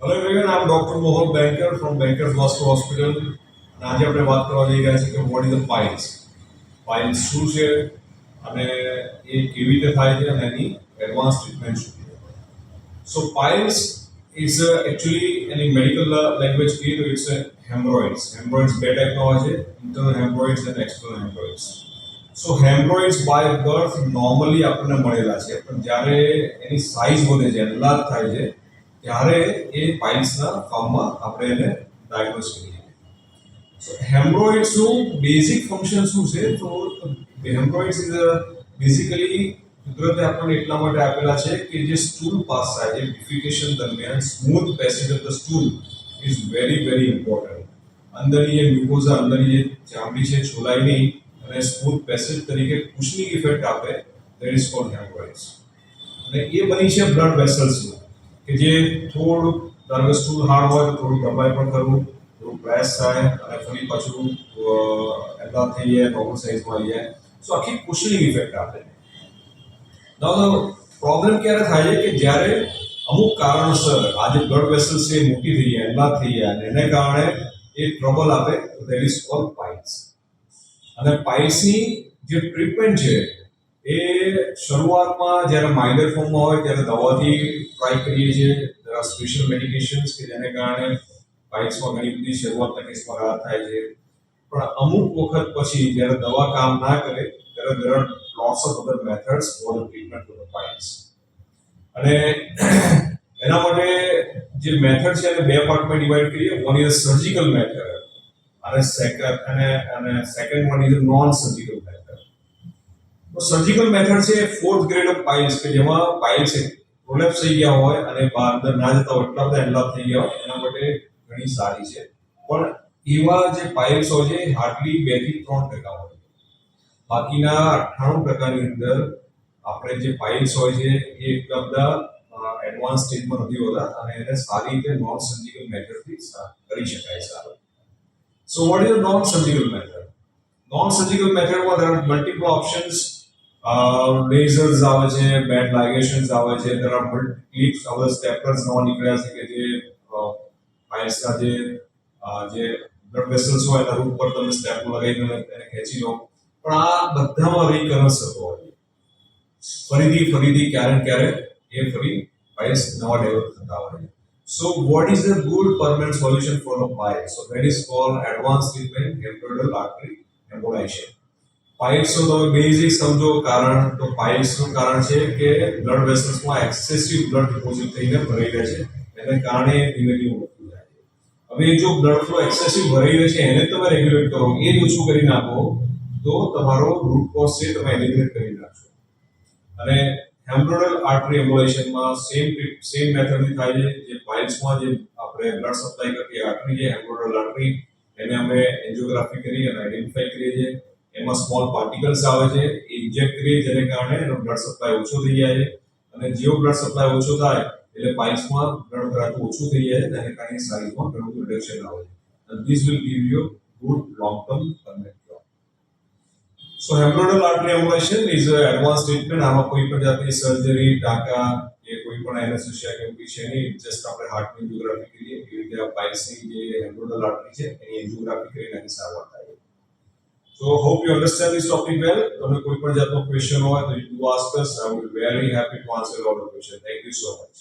Hello everyone, I'm Dr. Mohan Banker from Bankers Vasco Hospital. અને આજે આપણે વાત કરવા જઈ રહ્યા છીએ કે vote is the piles. Piles શું છે અને એ કેવી રીતે થાય છે અને એની એડવાન્સ ટ્રીટમેન્ટ શું છે. સો પાઇલ્સ ઇઝ એકચ્યુઅલી એની મેડિકલ લેંગ્વેજ કહીએ તો ઇટ્સ હેમરોઇડ્સ. હેમરોઇડ્સ બે ટાઈપના હોય છે, ઇન્ટરનલ હેમરોઇડ્સ અને external haemorrhoids. So haemorrhoids by birth normally આપણને મળેલા છે, પણ જ્યારે એની સાઇઝ વધે છે, એનલાર્જ થાય છે, ત્યારે એ પાઇલ્સના ફોર્મમાં આપણે એને ડાયગ્નોસ કરીએ. સો હેમરોઇડ્સનું બેઝિક ફંક્શન શું છે? તો હેમરોઇડ્સ ઇઝ બેઝિકલી કુદરતે આપણને એટલા માટે આપેલા છે કે જે સ્ટૂલ પાસ થાય છે ડિફિકેશન દરમિયાન smooth passage of the stool is very very important. અંદરની જે મ્યુકોઝા, અંદરની જે ચામડી છે, છોલાય નહીં અને સ્મૂથ પેસેજ તરીકે કુશનિંગ ઇફેક્ટ આપે, દેટ ઇઝ કોલ્ડ હેમરોઇડ્સ. અને એ બની છે બ્લડ વેસલ્સનું, કે જે થોડું ધારો સ્ટૂલ હાર્ડ હોય તો થોડું દબાઈ પણ કરવું, થોડું પ્રેસ થાય અને ફરી પાછું એલા થઈ જાય, નોર્મલ સાઇઝમાં આવી જાય. સો આખી કુશનિંગ ઇફેક્ટ આપે. પ્રોબ્લેમ ક્યારે થાય છે કે જ્યારે અમુક કારણોસર આ જે બ્લડ વેસલ્સ છે મોટી થઈ જાય, એલા થઈ જાય અને એને કારણે એ ટ્રબલ આપે, તો દેટ ઇઝ કોલ્ડ પાઇલ્સ. અને પાઇલ્સની જે ટ્રીટમેન્ટ છે એ શરૂઆતમાં જ્યારે માઇલ્ડર ફોર્મમાં હોય ત્યારે દવાથી ટ્રાય કરીએ છીએ. સ્પેશિયલ મેડિકેશન્સ કે જેને કારણે પાઇલ્સમાં ઘણી બધી શરૂઆતના કેસમાં રાહત થાય છે. પણ અમુક વખત પછી જ્યારે દવા કામ ના કરે ત્યારે there are lots of other methods for the treatment of the piles. અને એના માટે જે મેથડ છે એને બે પાર્ટમાં ડિવાઈડ કરીએ. વન ઇઝ સર્જિકલ મેથડ અને second one is known surgical method. તો સર્જિકલ મેથડ છે ફોર્થ ગ્રેડ ઓફ પાઇલ્સ, કે જેમાં પાઇલ્સ પ્રોલેપ્સ થઈ ગયા હોય અને બહાર અંદર ના જતા હોય, એટલા બધા એનલાપ થઈ ગયા હોય, એના માટે ઘણી સારી છે. પણ એવા જે પાઇલ્સ હોય છે હાર્ડલી 2 થી 3% હોય. બાકીના 98%ની અંદર આપણે જે પાઇલ્સ હોય છે એ એટલા બધા એડવાન્સ સ્ટેજમાં નથી હોતા અને એને સારી રીતે નોન સર્જિકલ મેથડથી કરી શકાય સારું. સો what is known surgical method? Non surgical મેથડમાં there are multiple options. Lasers આવે છે, બેડ લાઇગેશન્સ આવે છે, there are ક્લિપ્સ, હવે સ્ટેપલર્સ નવા નીકળ્યા છે કે જે પાઇલ્સના જે બ્લડ વેસલ્સ હોય એના રૂટ પર તમે સ્ટેપલ લગાવીને એને ખેંચી લો. પણ આ બધામાં રિકરન્સ થતો હોય છે. ફરીથી ક્યારે એ ફરી પાઇલ્સ નવા ડેવલપ થતા હોય છે. So what is the good permanent solution for the piles? So that is called advance treatment, haemorrhoidal artery embolisation. પાઇલ્સનું તમે બેઝિક સમજો કારણ. તો પાઇલ્સનું કારણ છે કે બ્લડ વેસલ્સમાં એક્સેસિવ બ્લડ ડિપોઝિટ થઈને ભરાઈ રહે છે, એને કારણે ધીમે ધીમે વધતું જાય છે. હવે જો બ્લડ ફ્લો એક્સેસિવ ભરાઈ રહે છે એને તમે રેગ્યુલેટ કરો, એ જ ઓછું કરી નાખો, તો તમારો રૂટ કોઝ છે તમે એલિમિનેટ કરી નાખશો. અને હેમરોઇડલ આર્ટરી એમ્બોલાઇઝેશનમાં સેમ મેથડથી થાય છે. જે પાઇલ્સમાં જે આપણે બ્લડ સપ્લાય કરતી આર્ટરી છે હેમરોઇડલ આર્ટરી, એને અમે એન્જિયોગ્રાફી કરી અને આઈડેન્ટિફાઈ કરીએ છીએ. એમાં સ્મોલ પાર્ટિકલ્સ આવે છે, એ ઇન્જેક્ટ કરીએ જેને કારણે એનો બ્લડ સપ્લાય ઓછો થઈ જાય છે. અને જેવો બ્લડ સપ્લાય ઓછો થાય એટલે પાઇલ્સમાં બ્લડ ભરાતું ઓછું થઈ જાય છે, તેને કારણે સાઇઝમાં ઘણું રિડક્શન આવે છે. And this will give you good long-term permanent cure. So hemorrhoidal artery embolization is an advanced treatment. આમાં કોઈ પણ જાતની સર્જરી, ટાંકા કે કોઈ પણ એનેસ્થેસિયા કે એવું છે નહીં. જસ્ટ આપણે હાર્ટની એન્જિયોગ્રાફી કરીએ, એવી રીતે આ પાઇલ્સની જે હેમરોઇડલ આર્ટરી છે એની એન્જિયોગ્રાફી કરીને એની સારવાર થાય. So hope you understand this topic well. તમને કોઈ પણ જાતનો ક્વેશ્ચન હોય તો you do ask us. I will be very happy to answer all the questions. Thank you so much.